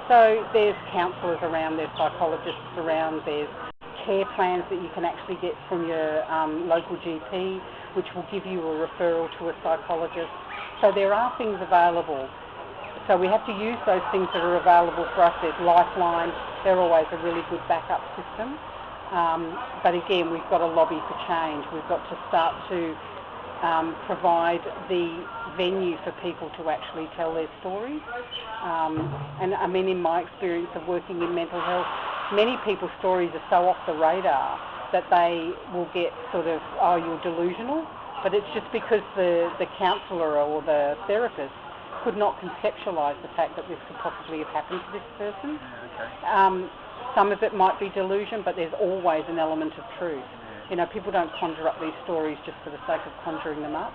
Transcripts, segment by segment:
So there's counsellors around, there's psychologists around, there's care plans that you can actually get from your local GP, which will give you a referral to a psychologist. So there are things available. So we have to use those things that are available for us. There's Lifeline, they're always a really good backup system. But again, we've got to lobby for change. We've got to start to provide the venue for people to actually tell their stories. And I mean, in my experience of working in mental health, many people's stories are so off the radar that they will get sort of, oh, you're delusional. But it's just because the counsellor or the therapist could not conceptualise the fact that this could possibly have happened to this person. Some of it might be delusion, but there's always an element of truth. You know, people don't conjure up these stories just for the sake of conjuring them up.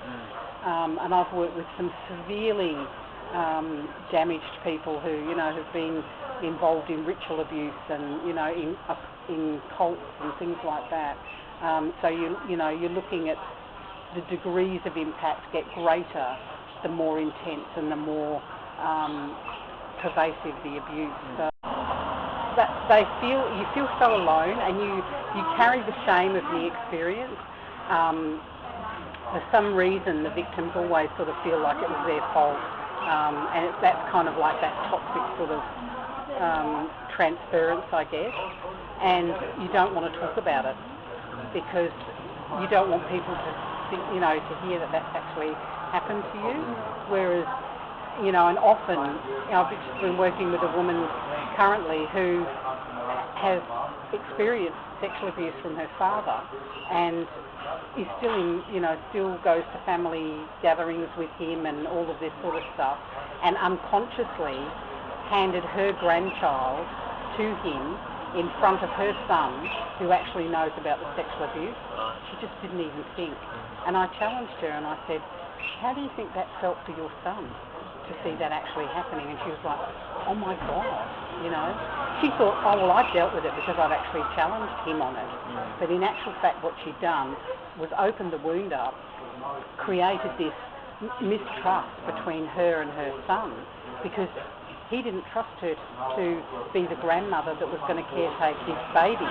And I've worked with some severely damaged people who, you know, have been involved in ritual abuse and, you know, in cults and things like that. So you know, you're looking at the degrees of impact get greater the more intense and the more pervasive the abuse. So that you feel so alone, and you carry the shame of the experience. For some reason, the victims always sort of feel like it was their fault, and that's kind of like that toxic sort of transference, I guess. And you don't want to talk about it because you don't want people to think, you know, to hear that that's actually happened to you. Whereas, you know, and often, you know, I've just been working with a woman currently who has experienced sexual abuse from her father and is still in, you know, still goes to family gatherings with him and all of this sort of stuff, and unconsciously handed her grandchild to him in front of her son, who actually knows about the sexual abuse. She just didn't even think. And I challenged her and I said, how do you think that felt for your son to see that actually happening? And she was like, oh my God, you know. She thought, oh, well, I dealt with it because I'd actually challenged him on it. But in actual fact, what she'd done was opened the wound up, created this mistrust between her and her son, because he didn't trust her to be the grandmother that was going to caretake his baby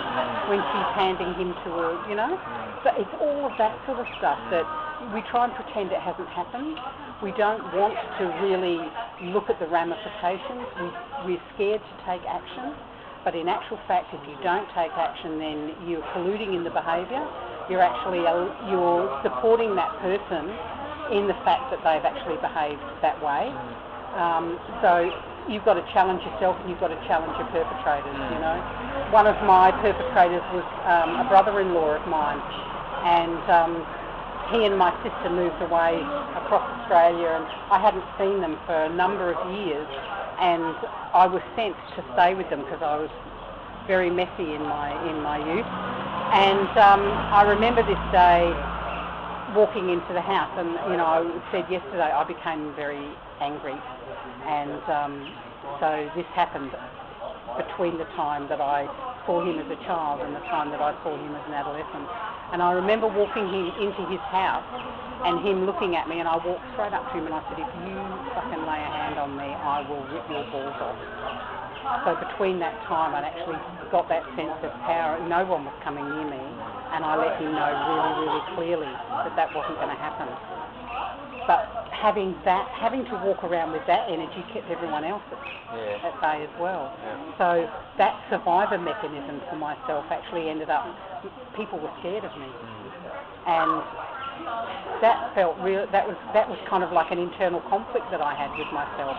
when she's handing him to her, you know. So it's all of that sort of stuff that we try and pretend it hasn't happened. We don't want to really look at the ramifications. We're scared to take action. But in actual fact, if you don't take action, then you're colluding in the behaviour. You're supporting that person in the fact that they've actually behaved that way. So you've got to challenge yourself and you've got to challenge your perpetrators, you know. One of my perpetrators was a brother-in-law of mine, and he and my sister moved away across Australia, and I hadn't seen them for a number of years, and I was sent to stay with them because I was very messy in my youth. And I remember this day walking into the house, and, you know, I said yesterday I became very angry, and so this happened between the time that I saw him as a child and the time that I saw him as an adolescent. And I remember walking him into his house and him looking at me, and I walked straight up to him and I said, if you fucking lay a hand on me, I will rip your balls off. So between that time, I'd actually got that sense of power. No one was coming near me, and I let him know really, really clearly that that wasn't going to happen. But having to walk around with that energy kept everyone else at bay as well. So that survivor mechanism for myself actually ended up, people were scared of me. And that felt real. That was kind of like an internal conflict that I had with myself,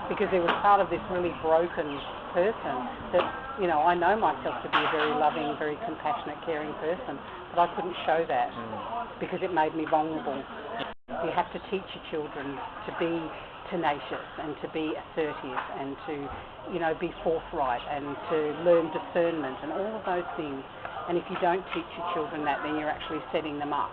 because there was part of this really broken person that, you know, I know myself to be a very loving, very compassionate, caring person, but I couldn't show that because it made me vulnerable. You have to teach your children to be tenacious and to be assertive and to, you know, be forthright and to learn discernment and all of those things. And if you don't teach your children that, then you're actually setting them up